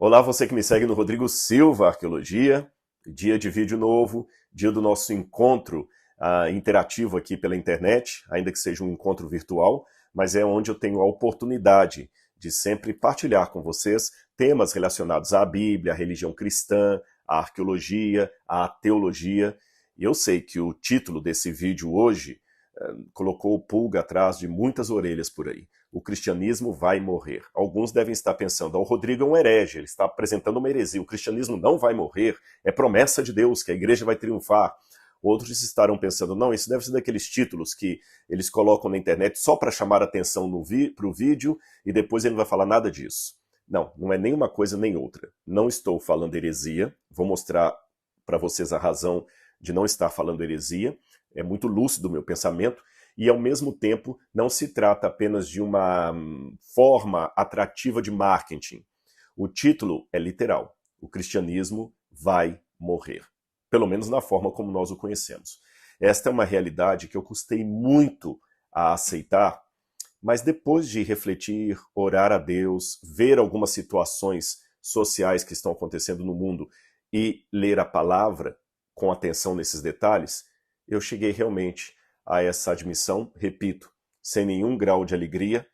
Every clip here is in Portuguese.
Olá, você que me segue no Rodrigo Silva Arqueologia, dia de vídeo novo, dia do nosso encontro interativo aqui pela internet, ainda que seja um encontro virtual, mas é onde eu tenho a oportunidade de sempre partilhar com vocês temas relacionados à Bíblia, à religião cristã, à arqueologia, à teologia. E eu sei que o título desse vídeo hoje colocou o pulga atrás de muitas orelhas por aí. O cristianismo vai morrer. Alguns devem estar pensando, o Rodrigo é um herege, ele está apresentando uma heresia, o cristianismo não vai morrer, é promessa de Deus que a igreja vai triunfar. Outros estarão pensando, não, isso deve ser daqueles títulos que eles colocam na internet só para chamar atenção para o vídeo e depois ele não vai falar nada disso. Não, não é nem uma coisa nem outra. Não estou falando heresia, vou mostrar para vocês a razão de não estar falando heresia, é muito lúcido o meu pensamento, e ao mesmo tempo não se trata apenas de uma forma atrativa de marketing. O título é literal, o cristianismo vai morrer, pelo menos na forma como nós o conhecemos. Esta é uma realidade que eu custei muito a aceitar, mas depois de refletir, orar a Deus, ver algumas situações sociais que estão acontecendo no mundo e ler a palavra com atenção nesses detalhes, eu cheguei realmente a essa admissão, repito, sem nenhum grau de alegria,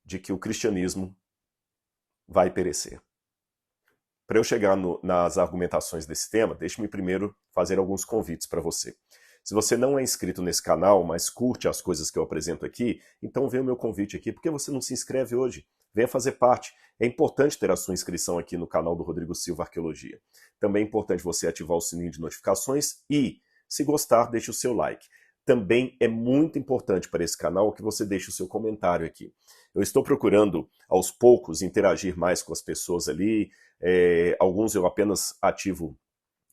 de que o cristianismo vai perecer. Para eu chegar nas argumentações desse tema, deixe-me primeiro fazer alguns convites para você. Se você não é inscrito nesse canal, mas curte as coisas que eu apresento aqui, então vem o meu convite aqui. Por que você não se inscreve hoje? Venha fazer parte. É importante ter a sua inscrição aqui no canal do Rodrigo Silva Arqueologia. Também é importante você ativar o sininho de notificações e, se gostar, deixe o seu like. Também é muito importante para esse canal que você deixe o seu comentário aqui. Eu estou procurando, aos poucos, interagir mais com as pessoas ali. Alguns eu apenas ativo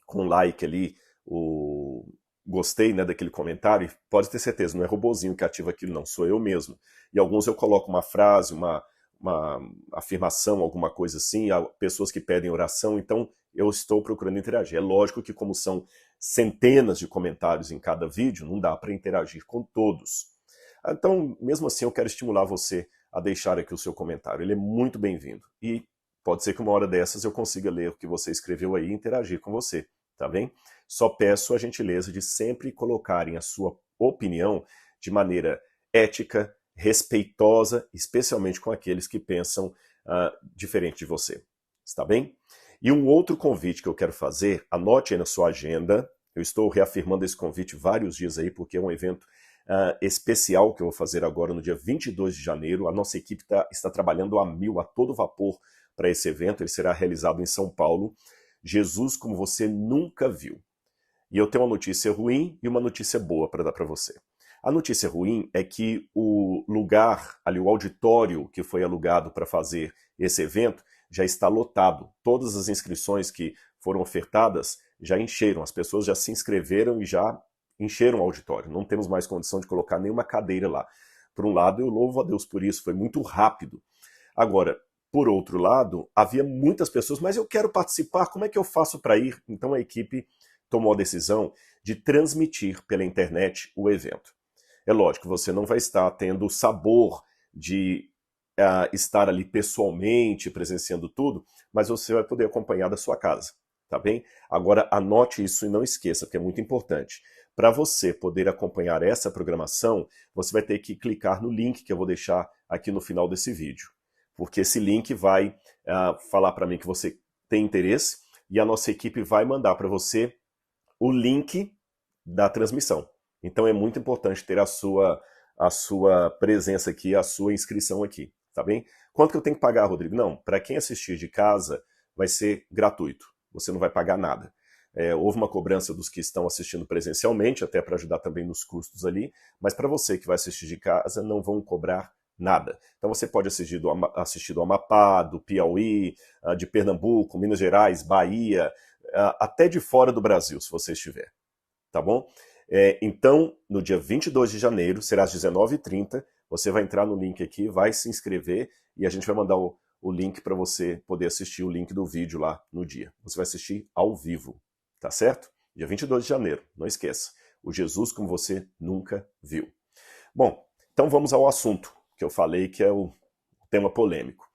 com like ali, o gostei, né, daquele comentário. Pode ter certeza, não é robozinho que ativa aquilo, não, sou eu mesmo. E alguns eu coloco uma frase, uma afirmação, alguma coisa assim, há pessoas que pedem oração, então eu estou procurando interagir. É lógico que como são centenas de comentários em cada vídeo, não dá para interagir com todos. Então, mesmo assim, eu quero estimular você a deixar aqui o seu comentário. Ele é muito bem-vindo. E pode ser que uma hora dessas eu consiga ler o que você escreveu aí e interagir com você, tá bem? Só peço a gentileza de sempre colocarem a sua opinião de maneira ética, respeitosa, especialmente com aqueles que pensam diferente de você. Está bem? E um outro convite que eu quero fazer, anote aí na sua agenda, eu estou reafirmando esse convite vários dias aí, porque é um evento especial que eu vou fazer agora no dia 22 de janeiro. A nossa equipe está trabalhando a mil, a todo vapor para esse evento. Ele será realizado em São Paulo. Jesus como você nunca viu. E eu tenho uma notícia ruim e uma notícia boa para dar para você. A notícia ruim é que o lugar, ali o auditório que foi alugado para fazer esse evento, já está lotado. Todas as inscrições que foram ofertadas já encheram, as pessoas já se inscreveram e já encheram o auditório. Não temos mais condição de colocar nenhuma cadeira lá. Por um lado, eu louvo a Deus por isso, foi muito rápido. Agora, por outro lado, havia muitas pessoas, mas eu quero participar, como é que eu faço para ir? Então a equipe tomou a decisão de transmitir pela internet o evento. É lógico, você não vai estar tendo o sabor de estar ali pessoalmente, presenciando tudo, mas você vai poder acompanhar da sua casa, tá bem? Agora anote isso e não esqueça, porque é muito importante. Para você poder acompanhar essa programação, você vai ter que clicar no link que eu vou deixar aqui no final desse vídeo, porque esse link vai falar para mim que você tem interesse e a nossa equipe vai mandar para você o link da transmissão. Então é muito importante ter a sua presença aqui, a sua inscrição aqui, tá bem? Quanto que eu tenho que pagar, Rodrigo? Não, para quem assistir de casa vai ser gratuito, você não vai pagar nada. Houve uma cobrança dos que estão assistindo presencialmente, até para ajudar também nos custos ali, mas para você que vai assistir de casa não vão cobrar nada. Então você pode assistir do Amapá, do Piauí, de Pernambuco, Minas Gerais, Bahia, até de fora do Brasil, se você estiver, tá bom? Então, no dia 22 de janeiro, será às 19h30, você vai entrar no link aqui, vai se inscrever e a gente vai mandar o link para você poder assistir o link do vídeo lá no dia. Você vai assistir ao vivo, tá certo? Dia 22 de janeiro, não esqueça. O Jesus como você nunca viu. Bom, então vamos ao assunto que eu falei que é o tema polêmico.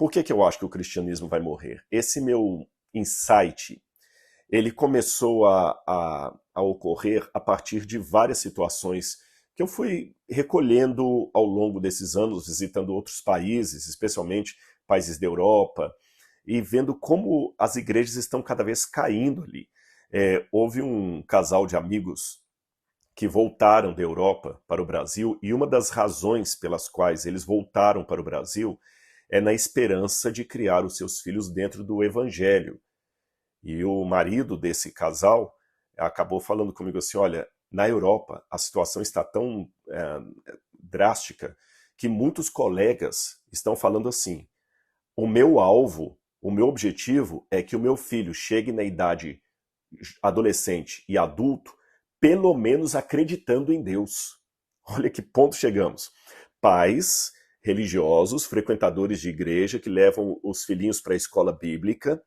Por que eu acho que o cristianismo vai morrer? Esse meu insight, ele começou a ocorrer a partir de várias situações que eu fui recolhendo ao longo desses anos, visitando outros países, especialmente países da Europa, e vendo como as igrejas estão cada vez caindo ali. Houve um casal de amigos que voltaram da Europa para o Brasil, e uma das razões pelas quais eles voltaram para o Brasil é na esperança de criar os seus filhos dentro do Evangelho. E o marido desse casal acabou falando comigo assim, olha, na Europa a situação está tão drástica que muitos colegas estão falando assim, o meu alvo, o meu objetivo é que o meu filho chegue na idade adolescente e adulto, pelo menos acreditando em Deus. Olha que ponto chegamos. Pais religiosos, frequentadores de igreja, que levam os filhinhos para a escola bíblica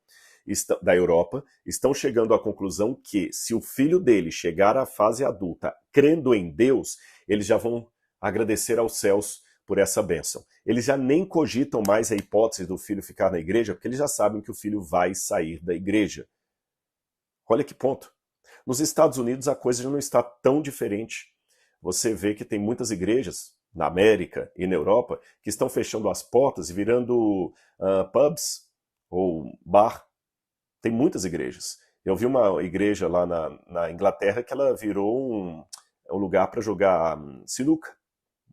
da Europa, estão chegando à conclusão que se o filho dele chegar à fase adulta crendo em Deus, eles já vão agradecer aos céus por essa bênção. Eles já nem cogitam mais a hipótese do filho ficar na igreja, porque eles já sabem que o filho vai sair da igreja. Olha que ponto. Nos Estados Unidos a coisa já não está tão diferente. Você vê que tem muitas igrejas, na América e na Europa, que estão fechando as portas e virando pubs ou bar. Tem muitas igrejas. Eu vi uma igreja lá na Inglaterra que ela virou um lugar para jogar sinuca,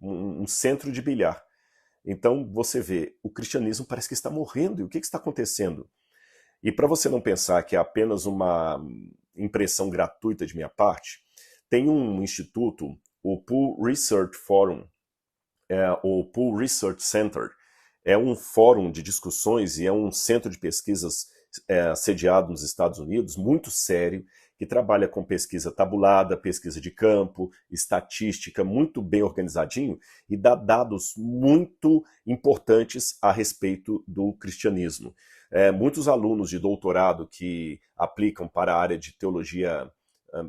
um centro de bilhar. Então você vê, o cristianismo parece que está morrendo. E o que está acontecendo? E para você não pensar que é apenas uma impressão gratuita de minha parte, tem um instituto, o Pew Research Forum, o Pew Research Center, é um fórum de discussões e é um centro de pesquisas sediado nos Estados Unidos, muito sério, que trabalha com pesquisa tabulada, pesquisa de campo, estatística, muito bem organizadinho, e dá dados muito importantes a respeito do cristianismo. Muitos alunos de doutorado que aplicam para a área de teologia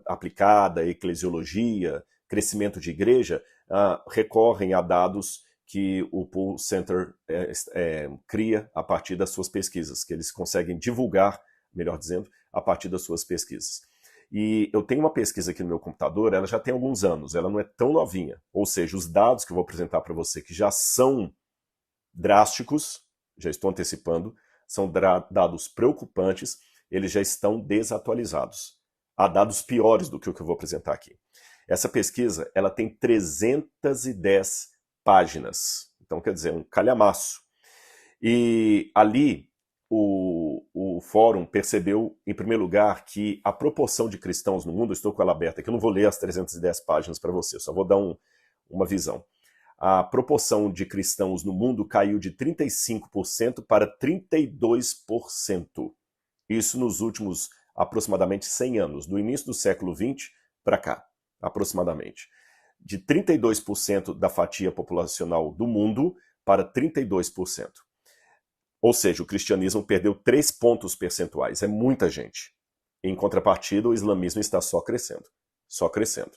aplicada, eclesiologia, crescimento de igreja, recorrem a dados que o Pew Center cria a partir das suas pesquisas, que eles conseguem divulgar, melhor dizendo, a partir das suas pesquisas. E eu tenho uma pesquisa aqui no meu computador, ela já tem alguns anos, ela não é tão novinha, ou seja, os dados que eu vou apresentar para você, que já são drásticos, já estou antecipando, são dados preocupantes, eles já estão desatualizados. Há dados piores do que o que eu vou apresentar aqui. Essa pesquisa, ela tem 310 páginas. Então, quer dizer, um calhamaço. E ali, o fórum percebeu, em primeiro lugar, que a proporção de cristãos no mundo, estou com ela aberta aqui, eu não vou ler as 310 páginas para você, só vou dar uma visão. A proporção de cristãos no mundo caiu de 35% para 32%. Isso nos últimos aproximadamente 100 anos, do início do século XX para cá, aproximadamente. De 32% da fatia populacional do mundo para 32%. Ou seja, o cristianismo perdeu 3 pontos percentuais. É muita gente. Em contrapartida, o islamismo está só crescendo. Só crescendo.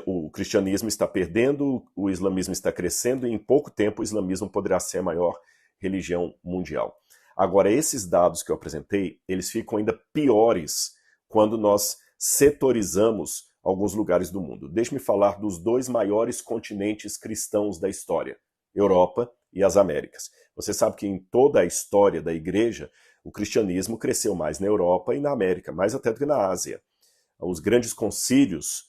O cristianismo está perdendo, o islamismo está crescendo, e em pouco tempo o islamismo poderá ser a maior religião mundial. Agora, esses dados que eu apresentei, eles ficam ainda piores quando nós setorizamos alguns lugares do mundo. Deixe-me falar dos 2 maiores continentes cristãos da história, Europa e as Américas. Você sabe que em toda a história da igreja, o cristianismo cresceu mais na Europa e na América, mais até do que na Ásia. Os grandes concílios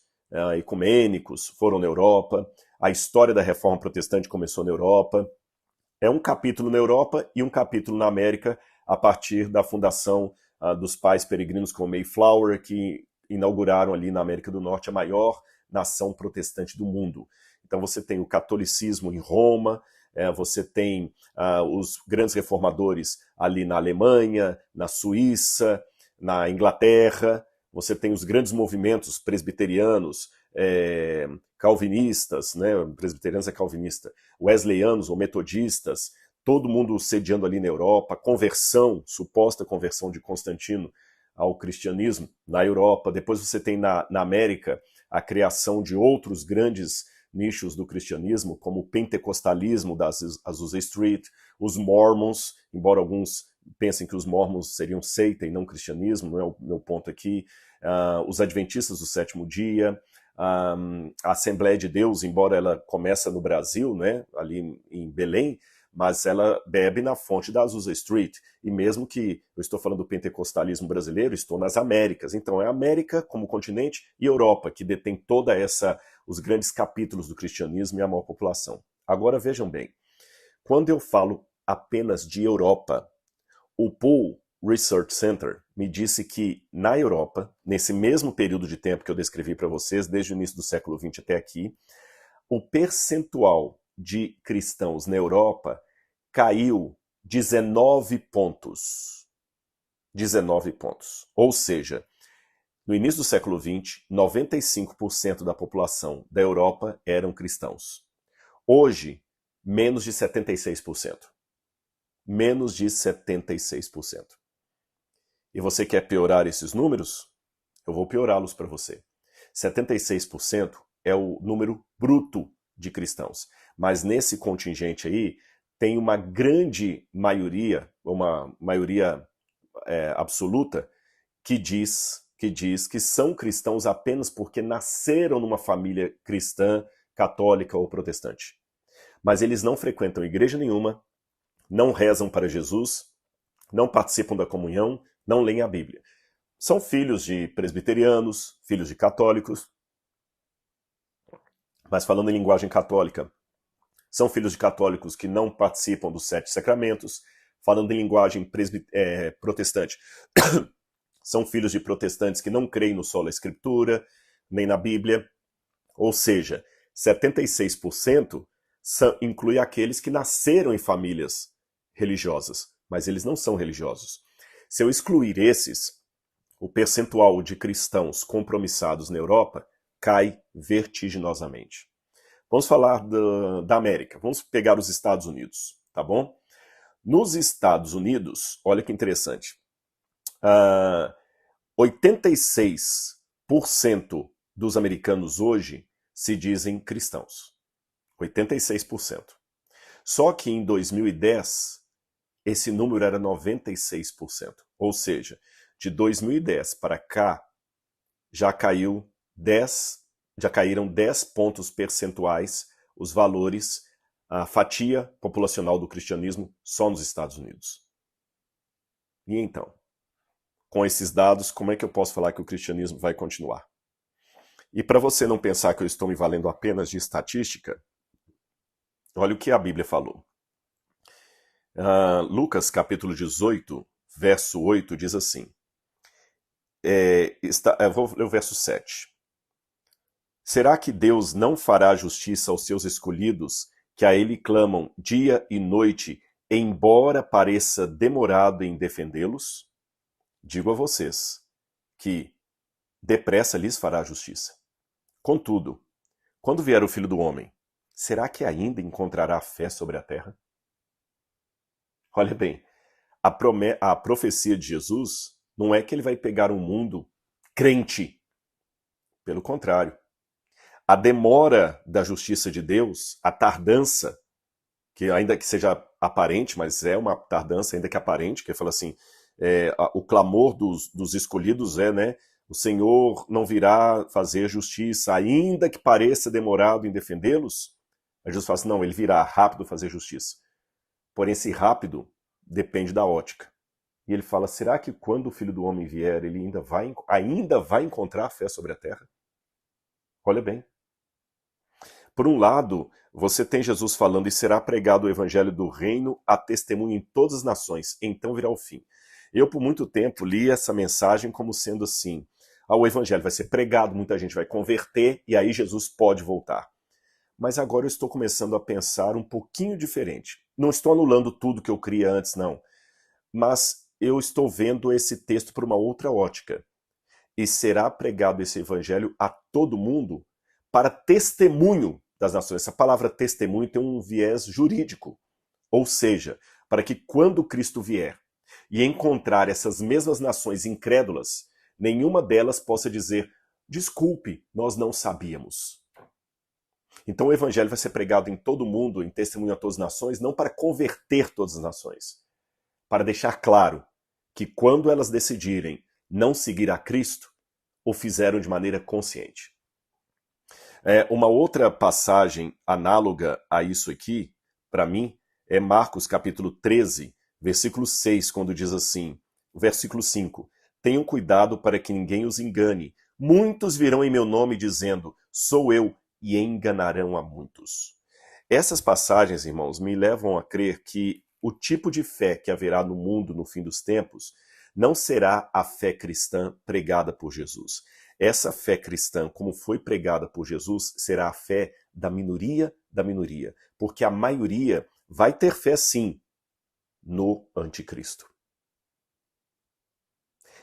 ecumênicos foram na Europa, a história da Reforma Protestante começou na Europa. É um capítulo na Europa e um capítulo na América, a partir da fundação dos pais peregrinos como Mayflower, que inauguraram ali na América do Norte a maior nação protestante do mundo. Então você tem o catolicismo em Roma, você tem os grandes reformadores ali na Alemanha, na Suíça, na Inglaterra, você tem os grandes movimentos presbiterianos, calvinistas, né? Presbiterianos é calvinista, wesleyanos ou metodistas, todo mundo sediando ali na Europa, conversão, suposta conversão de Constantino ao cristianismo na Europa. Depois você tem na América a criação de outros grandes nichos do cristianismo, como o pentecostalismo da Azusa Street, Os Mormons, embora alguns pensem que os Mormons seriam seita e não cristianismo, não é o meu ponto aqui. Os Adventistas do Sétimo Dia, a Assembleia de Deus, embora ela começa no Brasil, né, ali em Belém, mas ela bebe na fonte da Azusa Street. E mesmo que eu estou falando do pentecostalismo brasileiro, estou nas Américas. Então é a América como continente e Europa, que detém toda os grandes capítulos do cristianismo e a maior população. Agora vejam bem, quando eu falo apenas de Europa, o Pew Research Center me disse que na Europa, nesse mesmo período de tempo que eu descrevi para vocês, desde o início do século XX até aqui, o percentual de cristãos na Europa caiu 19 pontos. 19 pontos. Ou seja, no início do século XX, 95% da população da Europa eram cristãos. Hoje, menos de 76%. Menos de 76%. E você quer piorar esses números? Eu vou piorá-los para você. 76% é o número bruto de cristãos. Mas nesse contingente aí, tem uma grande maioria, uma maioria absoluta, que diz que são cristãos apenas porque nasceram numa família cristã, católica ou protestante. Mas eles não frequentam igreja nenhuma, não rezam para Jesus, não participam da comunhão, não leem a Bíblia. São filhos de presbiterianos, filhos de católicos, mas falando em linguagem católica, são filhos de católicos que não participam dos 7 sacramentos, falando em linguagem protestante. São filhos de protestantes que não creem no sola escritura, nem na Bíblia. Ou seja, 76% inclui aqueles que nasceram em famílias religiosas, mas eles não são religiosos. Se eu excluir esses, o percentual de cristãos compromissados na Europa cai vertiginosamente. Vamos falar da América. Vamos pegar os Estados Unidos, tá bom? Nos Estados Unidos, olha que interessante, 86% dos americanos hoje se dizem cristãos. 86%. Só que em 2010, esse número era 96%. Ou seja, de 2010 para cá, já caíram 10 pontos percentuais os valores, a fatia populacional do cristianismo só nos Estados Unidos. E então, com esses dados, como é que eu posso falar que o cristianismo vai continuar? E para você não pensar que eu estou me valendo apenas de estatística, olha o que a Bíblia falou. Lucas capítulo 18, verso 8 diz assim, eu vou ler o verso 7. Será que Deus não fará justiça aos seus escolhidos, que a ele clamam dia e noite, embora pareça demorado em defendê-los? Digo a vocês que depressa lhes fará justiça. Contudo, quando vier o Filho do Homem, será que ainda encontrará fé sobre a terra? Olha bem, a profecia de Jesus não é que ele vai pegar um mundo crente. Pelo contrário. A demora da justiça de Deus, a tardança, que ainda que seja aparente, mas é uma tardança ainda que aparente, que ele fala assim, o clamor dos escolhidos né? O Senhor não virá fazer justiça, ainda que pareça demorado em defendê-los. Aí Jesus fala assim, não, ele virá rápido fazer justiça. Porém, esse rápido depende da ótica. E ele fala, será que quando o Filho do Homem vier, ele ainda vai encontrar fé sobre a terra? Olha bem. Por um lado, você tem Jesus falando, e será pregado o evangelho do reino a testemunho em todas as nações, então virá o fim. Eu, por muito tempo, li essa mensagem como sendo assim, o evangelho vai ser pregado, muita gente vai converter, e aí Jesus pode voltar. Mas agora eu estou começando a pensar um pouquinho diferente. Não estou anulando tudo que eu cria antes, não. Mas eu estou vendo esse texto por uma outra ótica. E será pregado esse evangelho a todo mundo para testemunho das nações. Essa palavra testemunho tem um viés jurídico. Ou seja, para que quando Cristo vier e encontrar essas mesmas nações incrédulas, nenhuma delas possa dizer, desculpe, nós não sabíamos. Então o evangelho vai ser pregado em todo o mundo, em testemunho a todas as nações, não para converter todas as nações, para deixar claro que quando elas decidirem não seguir a Cristo, o fizeram de maneira consciente. Uma outra passagem análoga a isso aqui, para mim, é Marcos capítulo 13, versículo 6, quando diz assim, versículo 5, tenham cuidado para que ninguém os engane. Muitos virão em meu nome dizendo, sou eu, e enganarão a muitos. Essas passagens, irmãos, me levam a crer que o tipo de fé que haverá no mundo no fim dos tempos não será a fé cristã pregada por Jesus. Essa fé cristã, como foi pregada por Jesus, será a fé da minoria, porque a maioria vai ter fé sim no anticristo.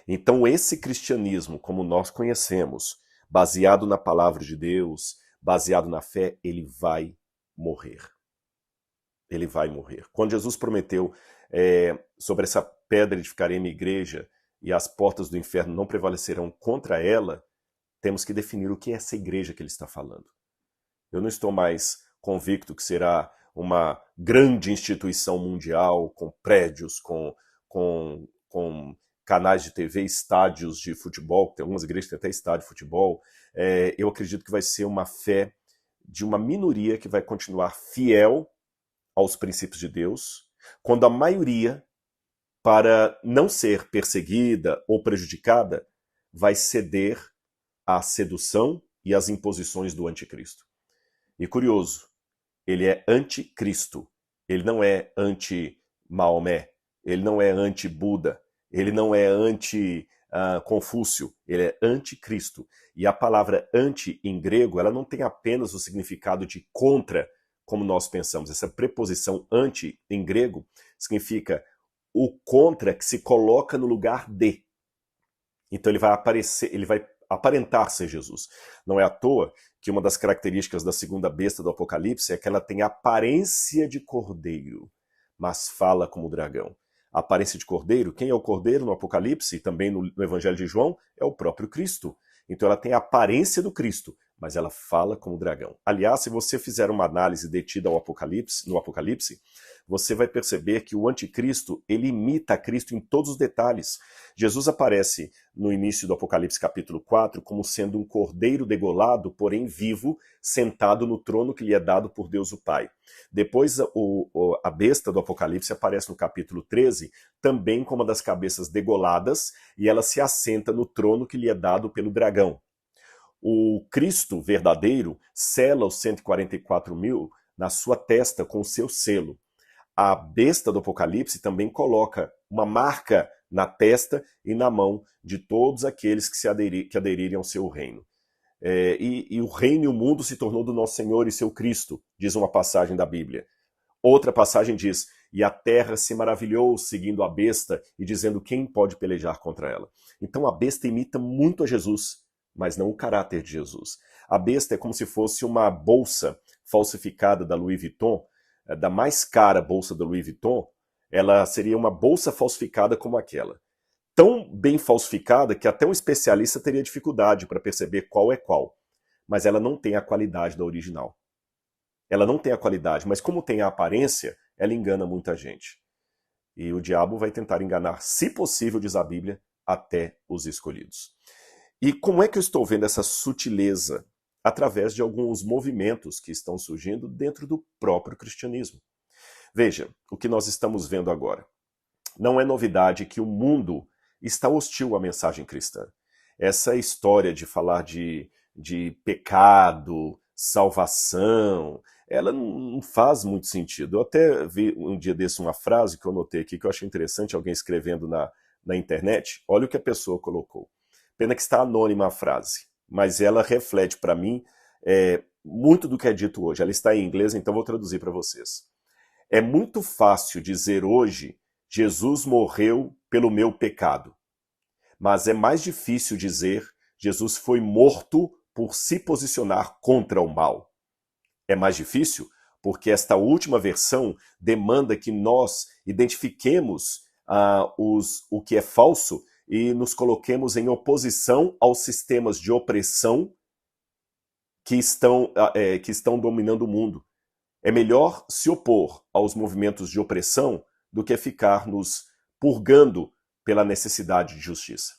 Então esse cristianismo, como nós conhecemos, baseado na palavra de Deus, baseado na fé, ele vai morrer. Ele vai morrer. Quando Jesus prometeu sobre essa pedra edificarei minha igreja e as portas do inferno não prevalecerão contra ela, temos que definir o que é essa igreja que ele está falando. Eu não estou mais convicto que será uma grande instituição mundial, com prédios, com canais de TV, estádios de futebol, tem algumas igrejas que têm até estádio de futebol. Eu acredito que vai ser uma fé de uma minoria que vai continuar fiel aos princípios de Deus, quando a maioria, para não ser perseguida ou prejudicada, vai ceder à sedução e às imposições do anticristo. E curioso, ele é anticristo, ele não é anti-Maomé, ele não é anti-Buda, ele não é anti-Confúcio, ele é anticristo. E a palavra anti em grego, ela não tem apenas o significado de contra, como nós pensamos. Essa preposição anti em grego significa o contra que se coloca no lugar de. Então ele vai aparecer, ele vai aparentar ser Jesus. Não é à toa que uma das características da segunda besta do Apocalipse é que ela tem aparência de cordeiro, mas fala como dragão. A aparência de cordeiro, quem é o cordeiro no Apocalipse e também no Evangelho de João? É o próprio Cristo. Então ela tem a aparência do Cristo, mas ela fala como dragão. Aliás, se você fizer uma análise detida no Apocalipse, você vai perceber que o anticristo, ele imita a Cristo em todos os detalhes. Jesus aparece no início do Apocalipse capítulo 4 como sendo um cordeiro degolado, porém vivo, sentado no trono que lhe é dado por Deus o Pai. Depois a besta do Apocalipse aparece no capítulo 13, também com uma das cabeças degoladas, e ela se assenta no trono que lhe é dado pelo dragão. O Cristo verdadeiro sela os 144.000 na sua testa com o seu selo. A besta do Apocalipse também coloca uma marca na testa e na mão de todos aqueles que aderirem ao seu reino. E o reino e o mundo se tornou do nosso Senhor e seu Cristo, diz uma passagem da Bíblia. Outra passagem diz, e a terra se maravilhou seguindo a besta e dizendo quem pode pelejar contra ela. Então a besta imita muito a Jesus, mas não o caráter de Jesus. A besta é como se fosse uma bolsa falsificada da Louis Vuitton, da mais cara bolsa da Louis Vuitton, ela seria uma bolsa falsificada como aquela. Tão bem falsificada que até um especialista teria dificuldade para perceber qual é qual. Mas ela não tem a qualidade da original. Ela não tem a qualidade, mas como tem a aparência, ela engana muita gente. E o diabo vai tentar enganar, se possível, diz a Bíblia, até os escolhidos. E como é que eu estou vendo essa sutileza? Através de alguns movimentos que estão surgindo dentro do próprio cristianismo. Veja, o que nós estamos vendo agora. Não é novidade que o mundo está hostil à mensagem cristã. Essa história de falar de pecado, salvação, ela não faz muito sentido. Eu até vi um dia desse uma frase que eu notei aqui que eu achei interessante, alguém escrevendo na internet. Olha o que a pessoa colocou. Pena que está anônima a frase, mas ela reflete para mim muito do que é dito hoje. Ela está em inglês, então vou traduzir para vocês. É muito fácil dizer hoje, Jesus morreu pelo meu pecado. Mas é mais difícil dizer, Jesus foi morto por se posicionar contra o mal. É mais difícil porque esta última versão demanda que nós identifiquemos o que é falso e nos coloquemos em oposição aos sistemas de opressão que estão dominando o mundo. É melhor se opor aos movimentos de opressão do que ficar nos purgando pela necessidade de justiça.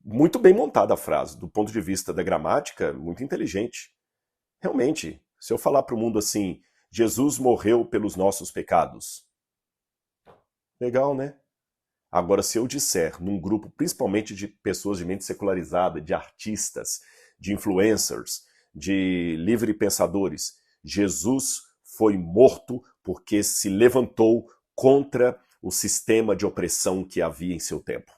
Muito bem montada a frase, do ponto de vista da gramática, muito inteligente. Realmente, se eu falar para o mundo assim, Jesus morreu pelos nossos pecados. Legal, né? Agora, se eu disser num grupo principalmente de pessoas de mente secularizada, de artistas, de influencers, de livre pensadores, Jesus foi morto porque se levantou contra o sistema de opressão que havia em seu tempo.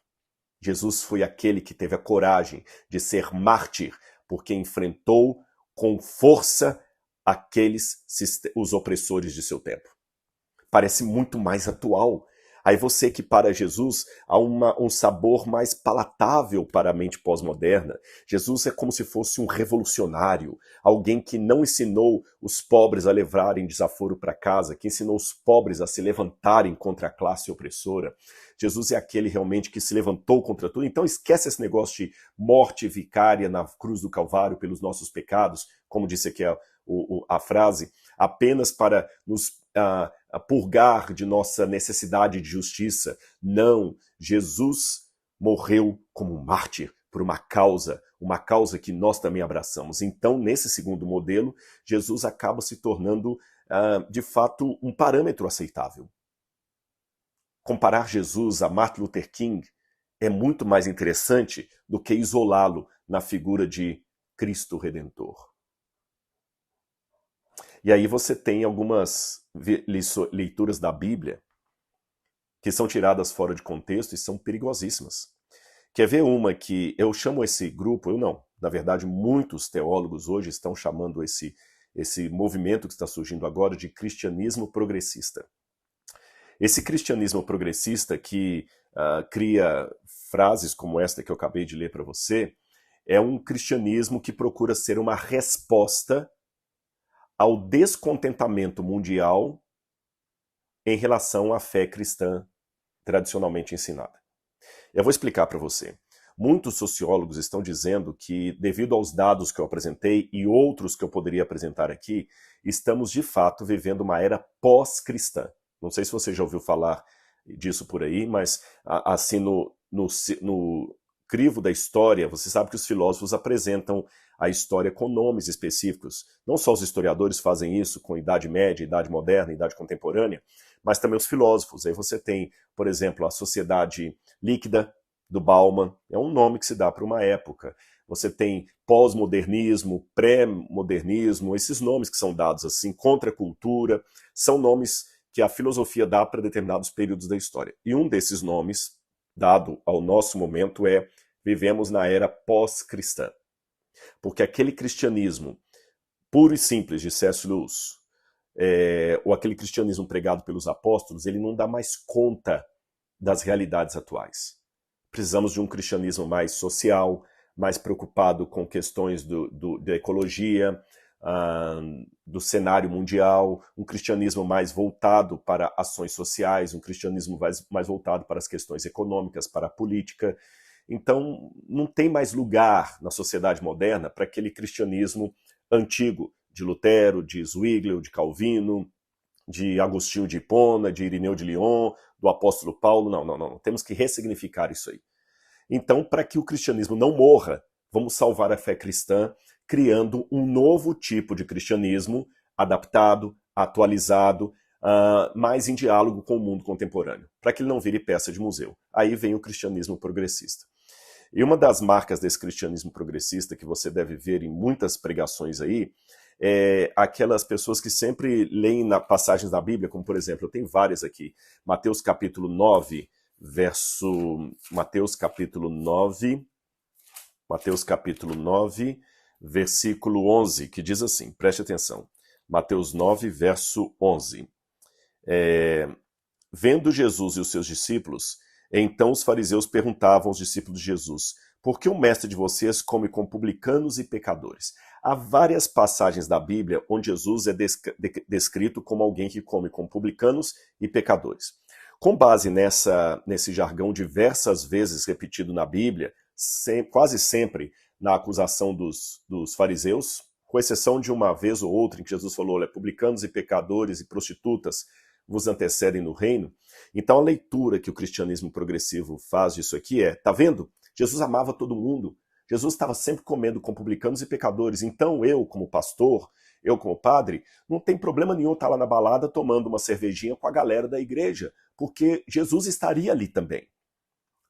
Jesus foi aquele que teve a coragem de ser mártir porque enfrentou com força os opressores de seu tempo. Parece muito mais atual. Aí você equipara Jesus a um sabor mais palatável para a mente pós-moderna. Jesus é como se fosse um revolucionário, alguém que não ensinou os pobres a levarem desaforo para casa, que ensinou os pobres a se levantarem contra a classe opressora. Jesus é aquele realmente que se levantou contra tudo. Então esquece esse negócio de morte vicária na cruz do Calvário pelos nossos pecados, como disse aqui a frase, apenas para nos a purgar de nossa necessidade de justiça. Não, Jesus morreu como um mártir por uma causa que nós também abraçamos. Então, nesse segundo modelo, Jesus acaba se tornando, de fato, um parâmetro aceitável. Comparar Jesus a Martin Luther King é muito mais interessante do que isolá-lo na figura de Cristo Redentor. E aí você tem algumas leituras da Bíblia que são tiradas fora de contexto e são perigosíssimas. Quer ver uma que eu chamo esse grupo, eu não, na verdade muitos teólogos hoje estão chamando esse movimento que está surgindo agora de cristianismo progressista. Esse cristianismo progressista que cria frases como esta que eu acabei de ler para você, é um cristianismo que procura ser uma resposta ao descontentamento mundial em relação à fé cristã tradicionalmente ensinada. Eu vou explicar para você. Muitos sociólogos estão dizendo que, devido aos dados que eu apresentei e outros que eu poderia apresentar aqui, estamos de fato vivendo uma era pós-cristã. Não sei se você já ouviu falar disso por aí, mas assim no crivo da história, você sabe que os filósofos apresentam a história com nomes específicos. Não só os historiadores fazem isso com Idade Média, Idade Moderna, Idade Contemporânea, mas também os filósofos. Aí você tem, por exemplo, a Sociedade Líquida, do Bauman, é um nome que se dá para uma época. Você tem pós-modernismo, pré-modernismo, esses nomes que são dados assim, contracultura, são nomes que a filosofia dá para determinados períodos da história. E um desses nomes, dado ao nosso momento, é vivemos na era pós-cristã. Porque aquele cristianismo puro e simples de C.S. Lewis, ou aquele cristianismo pregado pelos apóstolos, ele não dá mais conta das realidades atuais. Precisamos de um cristianismo mais social, mais preocupado com questões da ecologia, do cenário mundial, um cristianismo mais voltado para ações sociais, um cristianismo mais voltado para as questões econômicas, para a política. Então, não tem mais lugar na sociedade moderna para aquele cristianismo antigo, de Lutero, de Zwinglio, de Calvino, de Agostinho de Hipona, de Irineu de Lyon, do apóstolo Paulo. Não. Temos que ressignificar isso aí. Então, para que o cristianismo não morra, vamos salvar a fé cristã, criando um novo tipo de cristianismo adaptado, atualizado, mais em diálogo com o mundo contemporâneo, para que ele não vire peça de museu. Aí vem o cristianismo progressista. E uma das marcas desse cristianismo progressista que você deve ver em muitas pregações aí, é aquelas pessoas que sempre leem passagens da Bíblia, como por exemplo, eu tenho várias aqui, Mateus capítulo 9, versículo 11, que diz assim, preste atenção, Mateus 9, verso 11. Vendo Jesus e os seus discípulos, então os fariseus perguntavam aos discípulos de Jesus, por que o mestre de vocês come com publicanos e pecadores? Há várias passagens da Bíblia onde Jesus é descrito como alguém que come com publicanos e pecadores. Com base nesse jargão diversas vezes repetido na Bíblia, quase sempre na acusação dos fariseus, com exceção de uma vez ou outra em que Jesus falou, olha, publicanos e pecadores e prostitutas vos antecedem no reino. Então a leitura que o cristianismo progressivo faz disso aqui é, tá vendo? Jesus amava todo mundo. Jesus estava sempre comendo com publicanos e pecadores. Então eu, como pastor, eu como padre, não tem problema nenhum estar lá na balada tomando uma cervejinha com a galera da igreja, porque Jesus estaria ali também.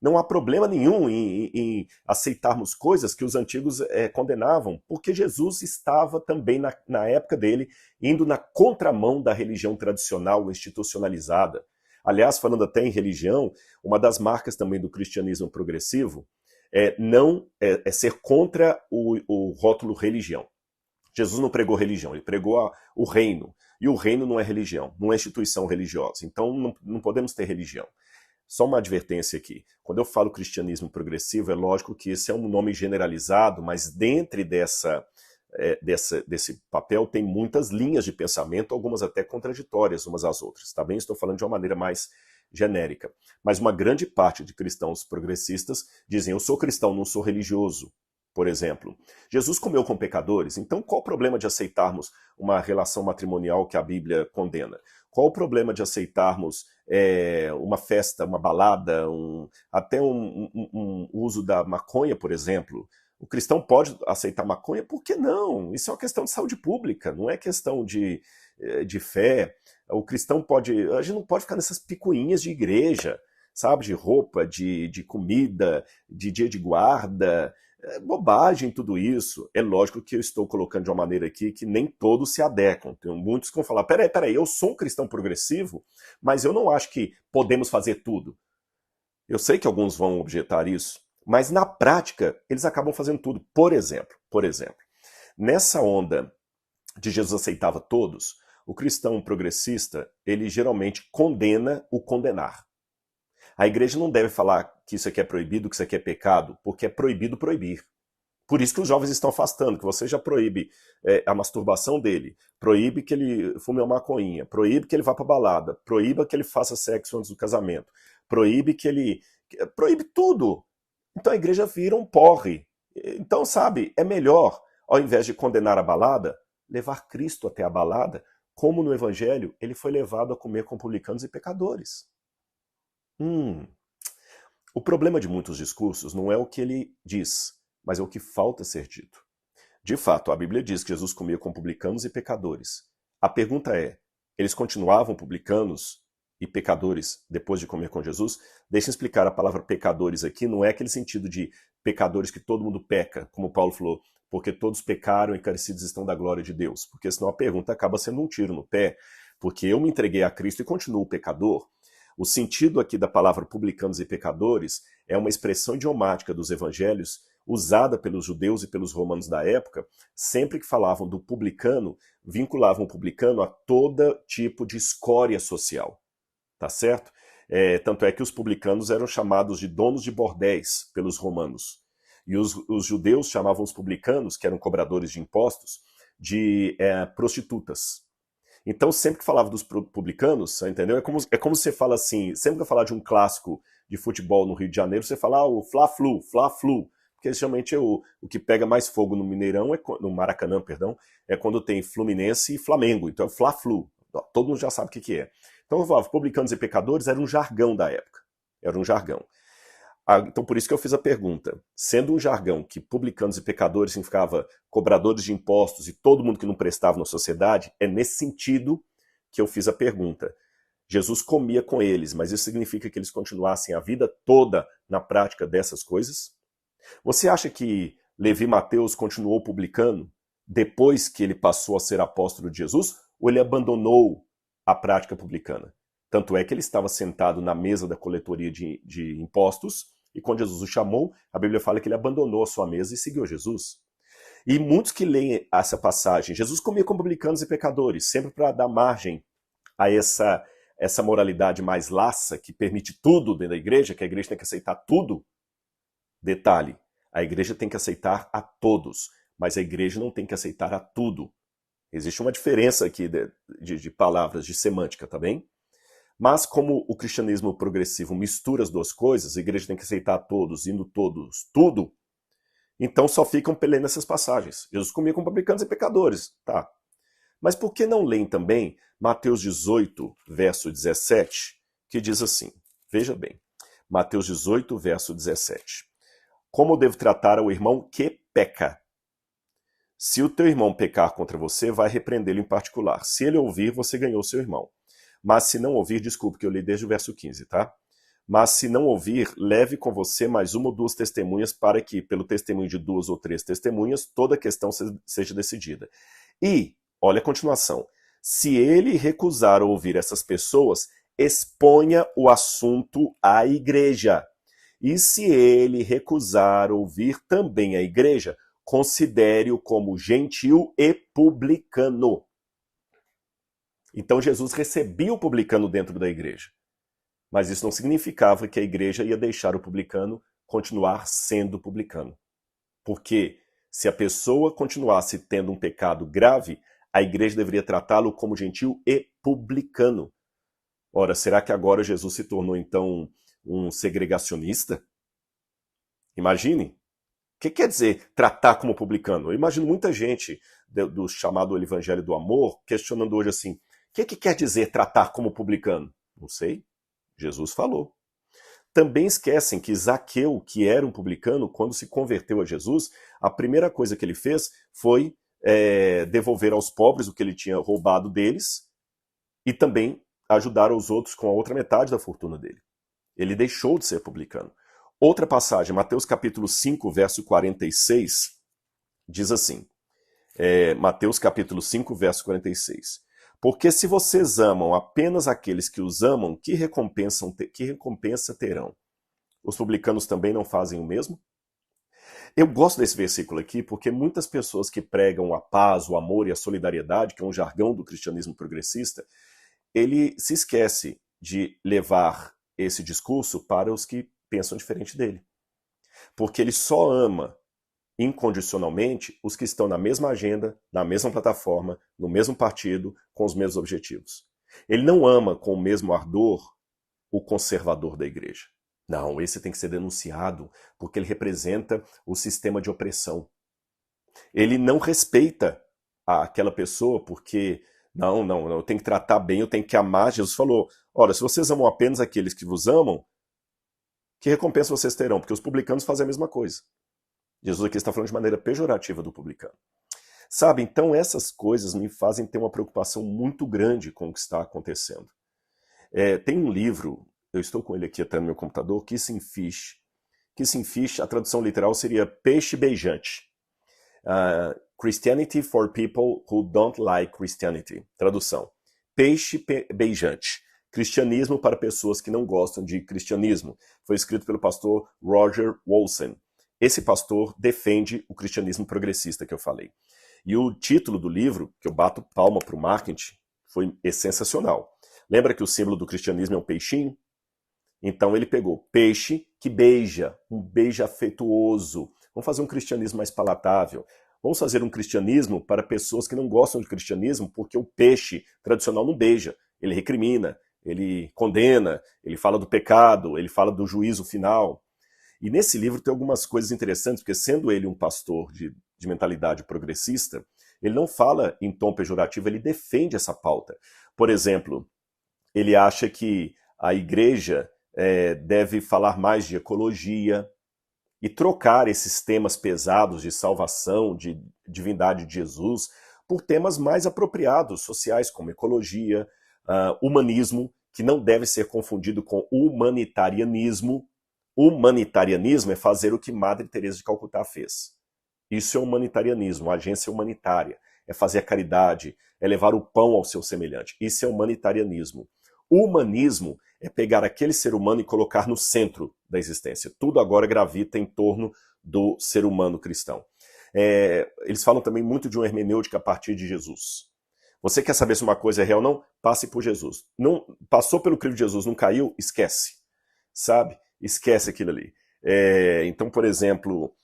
Não há problema nenhum em aceitarmos coisas que os antigos condenavam, porque Jesus estava também, na época dele, indo na contramão da religião tradicional, institucionalizada. Aliás, falando até em religião, uma das marcas também do cristianismo progressivo é ser contra o rótulo religião. Jesus não pregou religião, ele pregou o reino. E o reino não é religião, não é instituição religiosa. Então não podemos ter religião. Só uma advertência aqui. Quando eu falo cristianismo progressivo, é lógico que esse é um nome generalizado, mas dentro desse papel tem muitas linhas de pensamento, algumas até contraditórias umas às outras, tá bem? Estou falando de uma maneira mais genérica. Mas uma grande parte de cristãos progressistas dizem, eu sou cristão, não sou religioso. Por exemplo, Jesus comeu com pecadores, então qual o problema de aceitarmos uma relação matrimonial que a Bíblia condena? Qual o problema de aceitarmos uma festa, uma balada, até um uso da maconha, por exemplo? O cristão pode aceitar maconha? Por que não? Isso é uma questão de saúde pública, não é questão de fé. O cristão pode... A gente não pode ficar nessas picuinhas de igreja, sabe? De roupa, de comida, de dia de guarda... bobagem tudo isso. É lógico que eu estou colocando de uma maneira aqui que nem todos se adequam. Tem muitos que vão falar, peraí, eu sou um cristão progressivo, mas eu não acho que podemos fazer tudo. Eu sei que alguns vão objetar isso, mas na prática eles acabam fazendo tudo. Por exemplo, nessa onda de Jesus aceitava todos, o cristão progressista, ele geralmente condena o condenar. A igreja não deve falar que isso aqui é proibido, que isso aqui é pecado, porque é proibido proibir. Por isso que os jovens estão afastando, que você já proíbe a masturbação dele, proíbe que ele fume uma maconhinha, proíbe que ele vá para balada, proíba que ele faça sexo antes do casamento, proíbe tudo. Então a igreja vira um porre. Então, sabe, é melhor, ao invés de condenar a balada, levar Cristo até a balada, como no Evangelho ele foi levado a comer com publicanos e pecadores. O problema de muitos discursos não é o que ele diz, mas é o que falta ser dito. De fato, a Bíblia diz que Jesus comia com publicanos e pecadores. A pergunta é, eles continuavam publicanos e pecadores depois de comer com Jesus? Deixa eu explicar, a palavra pecadores aqui não é aquele sentido de pecadores que todo mundo peca, como Paulo falou, porque todos pecaram e carecidos estão da glória de Deus. Porque senão a pergunta acaba sendo um tiro no pé, porque eu me entreguei a Cristo e continuo pecador. O sentido aqui da palavra publicanos e pecadores é uma expressão idiomática dos evangelhos usada pelos judeus e pelos romanos da época, sempre que falavam do publicano, vinculavam o publicano a todo tipo de escória social, tá certo? Tanto é que os publicanos eram chamados de donos de bordéis pelos romanos. E os judeus chamavam os publicanos, que eram cobradores de impostos, de prostitutas. Então, sempre que falava dos publicanos, entendeu? É como você fala assim, sempre que eu falar de um clássico de futebol no Rio de Janeiro, você fala o Fla-Flu, porque geralmente o que pega mais fogo no Mineirão, no Maracanã, perdão, é quando tem Fluminense e Flamengo, então é o Fla-Flu, todo mundo já sabe o que é. Então eu falava, publicanos e pecadores era um jargão da época, era um jargão. Então por isso que eu fiz a pergunta, sendo um jargão que publicanos e pecadores significava cobradores de impostos e todo mundo que não prestava na sociedade, é nesse sentido que eu fiz a pergunta. Jesus comia com eles, mas isso significa que eles continuassem a vida toda na prática dessas coisas? Você acha que Levi Mateus continuou publicano depois que ele passou a ser apóstolo de Jesus, ou ele abandonou a prática publicana? Tanto é que ele estava sentado na mesa da coletoria de impostos, e quando Jesus o chamou, a Bíblia fala que ele abandonou a sua mesa e seguiu Jesus. E muitos que leem essa passagem, Jesus comia com publicanos e pecadores, sempre para dar margem a essa moralidade mais laça, que permite tudo dentro da igreja, que a igreja tem que aceitar tudo. Detalhe, a igreja tem que aceitar a todos, mas a igreja não tem que aceitar a tudo. Existe uma diferença aqui de palavras, de semântica, tá bem? Mas como o cristianismo progressivo mistura as duas coisas, a igreja tem que aceitar todos, indo todos, tudo, Então só ficam lendo essas passagens. Jesus comia com publicanos e pecadores. Tá. Mas por que não leem também Mateus 18, verso 17, que diz assim, veja bem, Mateus 18, verso 17. Como eu devo tratar ao irmão que peca? Se o teu irmão pecar contra você, vai repreendê-lo em particular. Se ele ouvir, você ganhou seu irmão. Mas se não ouvir, desculpe que eu li desde o verso 15, tá? Mas se não ouvir, leve com você mais uma ou duas testemunhas para que, pelo testemunho de duas ou três testemunhas, toda a questão seja decidida. E, olha a continuação, se ele recusar ouvir essas pessoas, exponha o assunto à igreja. E se ele recusar ouvir também a igreja, considere-o como gentil e publicano. Então Jesus recebia o publicano dentro da igreja. Mas isso não significava que a igreja ia deixar o publicano continuar sendo publicano. Porque se a pessoa continuasse tendo um pecado grave, a igreja deveria tratá-lo como gentil e publicano. Ora, será que agora Jesus se tornou então um segregacionista? Imagine. O que quer dizer tratar como publicano? Eu imagino muita gente do chamado Evangelho do Amor questionando hoje assim, o que quer dizer tratar como publicano? Não sei. Jesus falou. Também esquecem que Zaqueu, que era um publicano, quando se converteu a Jesus, a primeira coisa que ele fez foi devolver aos pobres o que ele tinha roubado deles e também ajudar os outros com a outra metade da fortuna dele. Ele deixou de ser publicano. Outra passagem, Mateus capítulo 5, verso 46, diz assim, Mateus capítulo 5, verso 46. Porque se vocês amam apenas aqueles que os amam, que recompensa terão? Os publicanos também não fazem o mesmo? Eu gosto desse versículo aqui porque muitas pessoas que pregam a paz, o amor e a solidariedade, que é um jargão do cristianismo progressista, ele se esquece de levar esse discurso para os que pensam diferente dele. Porque ele só ama incondicionalmente os que estão na mesma agenda, na mesma plataforma, no mesmo partido, com os mesmos objetivos. Ele não ama com o mesmo ardor o conservador da igreja. Não, esse tem que ser denunciado, porque ele representa o sistema de opressão. Ele não respeita aquela pessoa porque, não, eu tenho que tratar bem, eu tenho que amar. Jesus falou, olha, se vocês amam apenas aqueles que vos amam, que recompensa vocês terão? Porque os publicanos fazem a mesma coisa. Jesus aqui está falando de maneira pejorativa do publicano. Sabe, então essas coisas me fazem ter uma preocupação muito grande com o que está acontecendo. Tem um livro, eu estou com ele aqui até no meu computador, Kissing Fish. Kissing Fish, a tradução literal seria peixe beijante. Christianity for people who don't like Christianity. Tradução. Peixe beijante. Cristianismo para pessoas que não gostam de cristianismo. Foi escrito pelo pastor Roger Wolfson. Esse pastor defende o cristianismo progressista que eu falei. E o título do livro, que eu bato palma para o marketing, é sensacional. Lembra que o símbolo do cristianismo é um peixinho? Então ele pegou peixe que beija, um beijo afetuoso. Vamos fazer um cristianismo mais palatável. Vamos fazer um cristianismo para pessoas que não gostam de cristianismo, porque o peixe tradicional não beija. Ele recrimina, ele condena, ele fala do pecado, ele fala do juízo final. E nesse livro tem algumas coisas interessantes, porque sendo ele um pastor de mentalidade progressista, ele não fala em tom pejorativo, ele defende essa pauta. Por exemplo, ele acha que a igreja deve falar mais de ecologia e trocar esses temas pesados de salvação, de divindade de Jesus, por temas mais apropriados, sociais, como ecologia, humanismo, que não deve ser confundido com humanitarianismo. Humanitarianismo é fazer o que Madre Teresa de Calcutá fez. Isso é humanitarianismo, a agência humanitária. É fazer a caridade, é levar o pão ao seu semelhante. Isso é humanitarianismo. Humanismo é pegar aquele ser humano e colocar no centro da existência. Tudo agora gravita em torno do ser humano cristão. Eles falam também muito de uma hermenêutica a partir de Jesus. Você quer saber se uma coisa é real ou não? Passe por Jesus. Não, passou pelo crivo de Jesus, não caiu? Esquece. Sabe? Esquece aquilo ali. Então, por exemplo,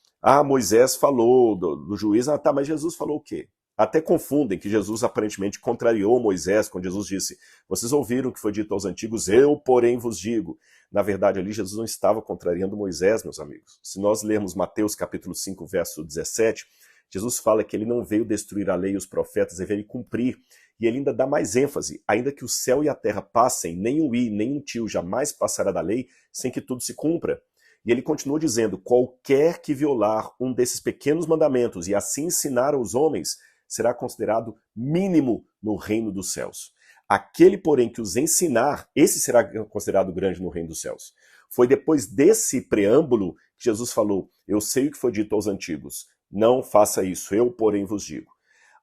Moisés falou do juiz, tá, mas Jesus falou o quê? até confundem que Jesus aparentemente contrariou Moisés, quando Jesus disse, vocês ouviram o que foi dito aos antigos, eu, porém, vos digo. Na verdade, ali Jesus não estava contrariando Moisés, meus amigos. Se nós lermos Mateus capítulo 5, verso 17, Jesus fala que ele não veio destruir a lei e os profetas, ele veio cumprir. E ele ainda dá mais ênfase, ainda que o céu e a terra passem, nem um i, nem um tio jamais passará da lei, sem que tudo se cumpra. E ele continua dizendo, qualquer que violar um desses pequenos mandamentos e assim ensinar aos homens, será considerado mínimo no reino dos céus. Aquele, porém, que os ensinar, esse será considerado grande no reino dos céus. Foi depois desse preâmbulo que Jesus falou, eu sei o que foi dito aos antigos, não faça isso, eu, porém, vos digo.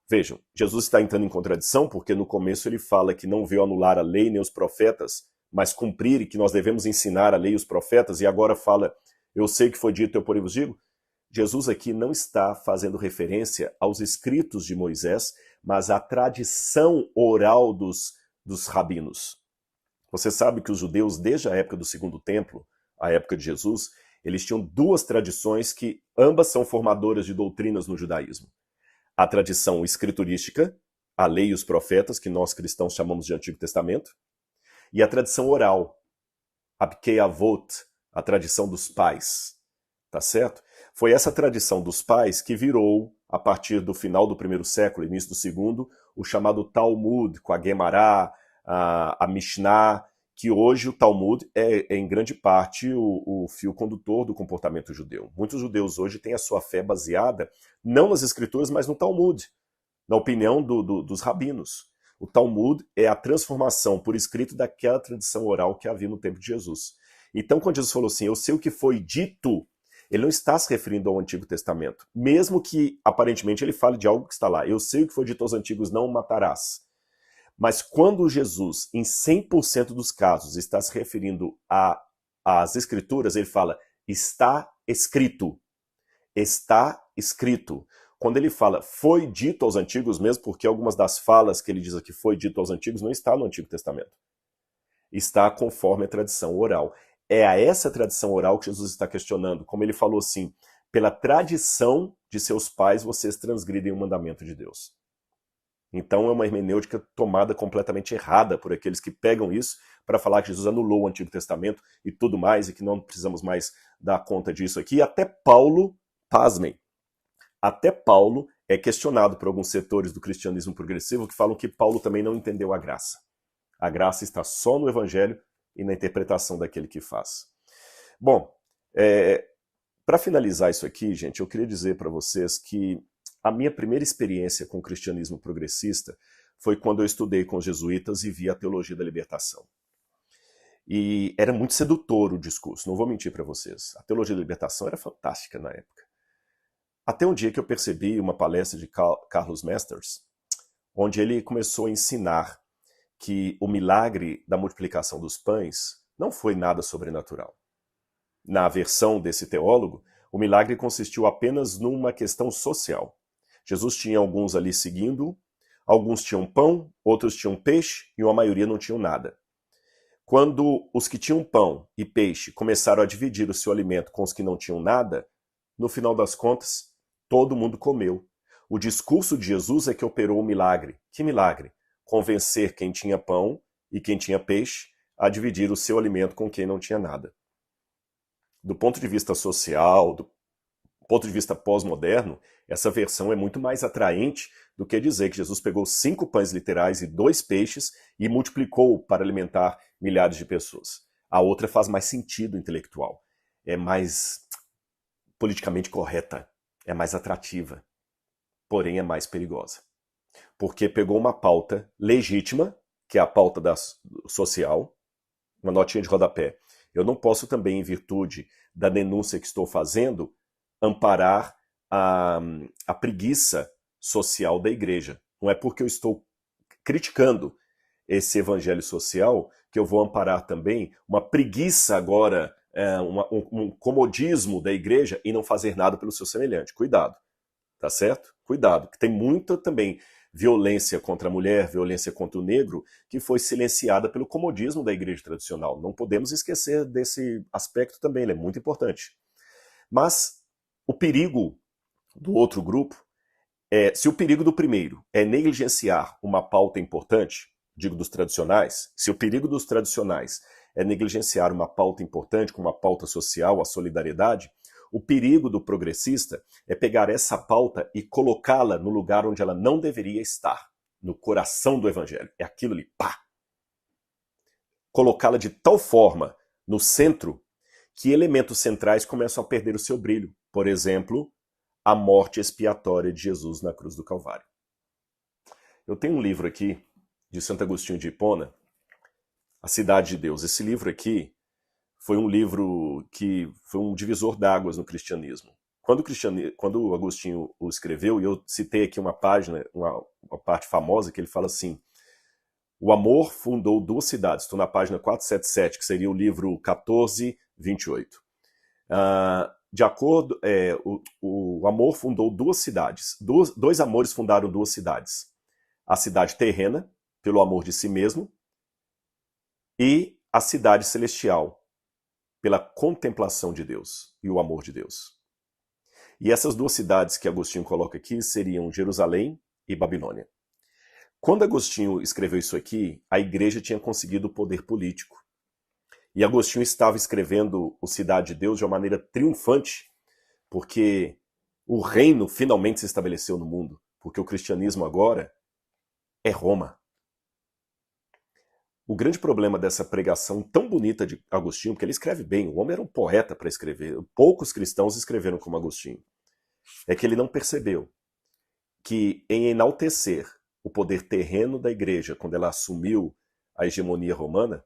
Vejam, Jesus está entrando em contradição, porque no começo ele fala que não veio anular a lei nem os profetas, mas cumprir e que nós devemos ensinar a lei e os profetas, e agora fala, eu sei o que foi dito, eu, porém, vos digo. Jesus aqui não está fazendo referência aos escritos de Moisés, mas à tradição oral dos rabinos. Você sabe que os judeus, desde a época do Segundo Templo, a época de Jesus, eles tinham duas tradições que ambas são formadoras de doutrinas no judaísmo. A tradição escriturística, a lei e os profetas, que nós cristãos chamamos de Antigo Testamento, e a tradição oral, a Pirkei Avot, a tradição dos pais, tá certo? Foi essa tradição dos pais que virou, a partir do final do primeiro século, início do segundo, o chamado Talmud, com a Gemara, a Mishnah, que hoje o Talmud é em grande parte o fio condutor do comportamento judeu. Muitos judeus hoje têm a sua fé baseada não nas escrituras, mas no Talmud, na opinião dos rabinos. O Talmud é a transformação por escrito daquela tradição oral que havia no tempo de Jesus. Então, quando Jesus falou assim, eu sei o que foi dito, ele não está se referindo ao Antigo Testamento. Mesmo que, aparentemente, ele fale de algo que está lá. Eu sei o que foi dito aos antigos, não matarás. Mas quando Jesus, em 100% dos casos, está se referindo às Escrituras, ele fala, está escrito. Está escrito. Quando ele fala, foi dito aos antigos, mesmo porque algumas das falas que ele diz aqui foi dito aos antigos, não está no Antigo Testamento. Está conforme a tradição oral. É a essa tradição oral que Jesus está questionando. Como ele falou assim, pela tradição de seus pais, vocês transgridem o mandamento de Deus. Então é uma hermenêutica tomada completamente errada por aqueles que pegam isso para falar que Jesus anulou o Antigo Testamento e tudo mais, e que não precisamos mais dar conta disso aqui. Até Paulo, pasmem, até Paulo é questionado por alguns setores do cristianismo progressivo que falam que Paulo também não entendeu a graça. A graça está só no Evangelho e na interpretação daquele que faz. Bom, para finalizar isso aqui, gente, eu queria dizer para vocês que a minha primeira experiência com o cristianismo progressista foi quando eu estudei com os jesuítas e vi a teologia da libertação. E era muito sedutor o discurso, não vou mentir para vocês. A teologia da libertação era fantástica na época. Até um dia que eu percebi uma palestra de Carlos Masters, onde ele começou a ensinar que o milagre da multiplicação dos pães não foi nada sobrenatural. Na versão desse teólogo, o milagre consistiu apenas numa questão social. Jesus tinha alguns ali seguindo, alguns tinham pão, outros tinham peixe e a maioria não tinham nada. Quando os que tinham pão e peixe começaram a dividir o seu alimento com os que não tinham nada, no final das contas, todo mundo comeu. O discurso de Jesus é que operou o milagre. Que milagre? Convencer quem tinha pão e quem tinha peixe a dividir o seu alimento com quem não tinha nada. Do ponto de vista social, do ponto de vista pós-moderno, essa versão é muito mais atraente do que dizer que Jesus pegou 5 pães literais e 2 peixes e multiplicou para alimentar milhares de pessoas. A outra faz mais sentido intelectual, é mais politicamente correta, é mais atrativa, porém é mais perigosa. Porque pegou uma pauta legítima, que é a pauta social, uma notinha de rodapé. Eu não posso também, em virtude da denúncia que estou fazendo, amparar a preguiça social da igreja. Não é porque eu estou criticando esse evangelho social que eu vou amparar também uma preguiça agora, um comodismo da igreja em não fazer nada pelo seu semelhante. Cuidado, tá certo? Cuidado, que tem muita também violência contra a mulher, violência contra o negro, que foi silenciada pelo comodismo da igreja tradicional. Não podemos esquecer desse aspecto também, ele é muito importante. Mas o perigo do outro grupo Se o perigo do primeiro é negligenciar uma pauta importante, digo dos tradicionais, se o perigo dos tradicionais é negligenciar uma pauta importante, como a pauta social, a solidariedade, o perigo do progressista é pegar essa pauta e colocá-la no lugar onde ela não deveria estar, no coração do evangelho. É aquilo ali, pá! Colocá-la de tal forma no centro que elementos centrais começam a perder o seu brilho. Por exemplo, a morte expiatória de Jesus na cruz do Calvário. Eu tenho um livro aqui de Santo Agostinho de Hipona, A Cidade de Deus. Esse livro aqui foi um livro que foi um divisor d'águas no cristianismo. Quando o Agostinho o escreveu, e eu citei aqui uma página, uma parte famosa, que ele fala assim: o amor fundou duas cidades. Estou na página 477, que seria o livro 1428. De acordo, o amor fundou duas cidades. Dois amores fundaram duas cidades. A cidade terrena, pelo amor de si mesmo, e a cidade celestial, pela contemplação de Deus e o amor de Deus. E essas duas cidades que Agostinho coloca aqui seriam Jerusalém e Babilônia. Quando Agostinho escreveu isso aqui, a igreja tinha conseguido o poder político. E Agostinho estava escrevendo o Cidade de Deus de uma maneira triunfante, porque o reino finalmente se estabeleceu no mundo, porque o cristianismo agora é Roma. O grande problema dessa pregação tão bonita de Agostinho, porque ele escreve bem, o homem era um poeta para escrever, poucos cristãos escreveram como Agostinho, é que ele não percebeu que em enaltecer o poder terreno da igreja, quando ela assumiu a hegemonia romana,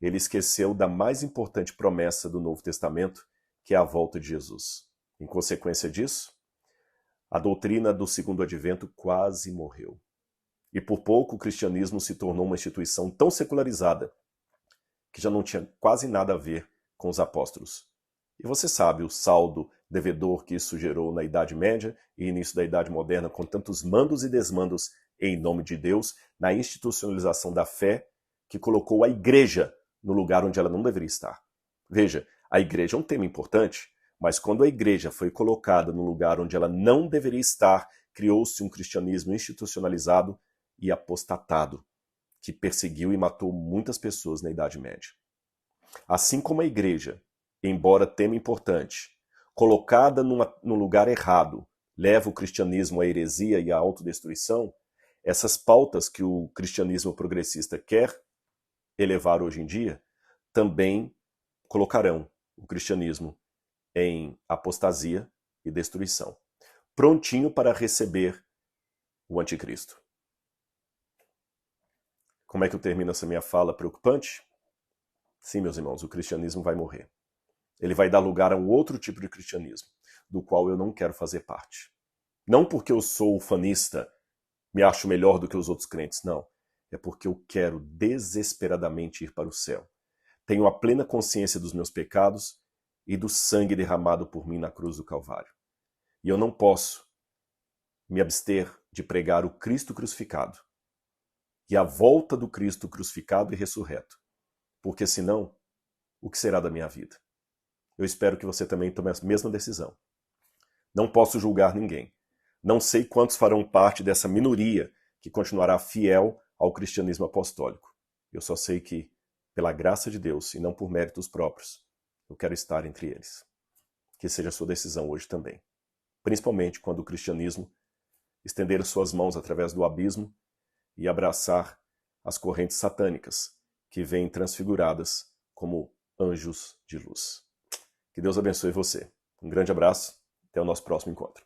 ele esqueceu da mais importante promessa do Novo Testamento, que é a volta de Jesus. Em consequência disso, a doutrina do segundo advento quase morreu. E por pouco o cristianismo se tornou uma instituição tão secularizada que já não tinha quase nada a ver com os apóstolos. E você sabe o saldo devedor que isso gerou na Idade Média e início da Idade Moderna, com tantos mandos e desmandos em nome de Deus, na institucionalização da fé, que colocou a igreja no lugar onde ela não deveria estar. Veja, a igreja é um tema importante, mas quando a igreja foi colocada no lugar onde ela não deveria estar, criou-se um cristianismo institucionalizado e apostatado, que perseguiu e matou muitas pessoas na Idade Média. Assim como a igreja, embora tema importante, colocada no lugar errado, leva o cristianismo à heresia e à autodestruição, essas pautas que o cristianismo progressista quer elevar hoje em dia, também colocarão o cristianismo em apostasia e destruição, prontinho para receber o anticristo. Como é que eu termino essa minha fala preocupante? Sim, meus irmãos, o cristianismo vai morrer. Ele vai dar lugar a um outro tipo de cristianismo, do qual eu não quero fazer parte. Não porque eu sou ufanista, me acho melhor do que os outros crentes, não. É porque eu quero desesperadamente ir para o céu. Tenho a plena consciência dos meus pecados e do sangue derramado por mim na cruz do Calvário. E eu não posso me abster de pregar o Cristo crucificado e a volta do Cristo crucificado e ressurreto. Porque senão, o que será da minha vida? Eu espero que você também tome a mesma decisão. Não posso julgar ninguém. Não sei quantos farão parte dessa minoria que continuará fiel ao cristianismo apostólico. Eu só sei que, pela graça de Deus e não por méritos próprios, eu quero estar entre eles. Que seja a sua decisão hoje também. Principalmente quando o cristianismo estender suas mãos através do abismo e abraçar as correntes satânicas que vêm transfiguradas como anjos de luz. Que Deus abençoe você. Um grande abraço. Até o nosso próximo encontro.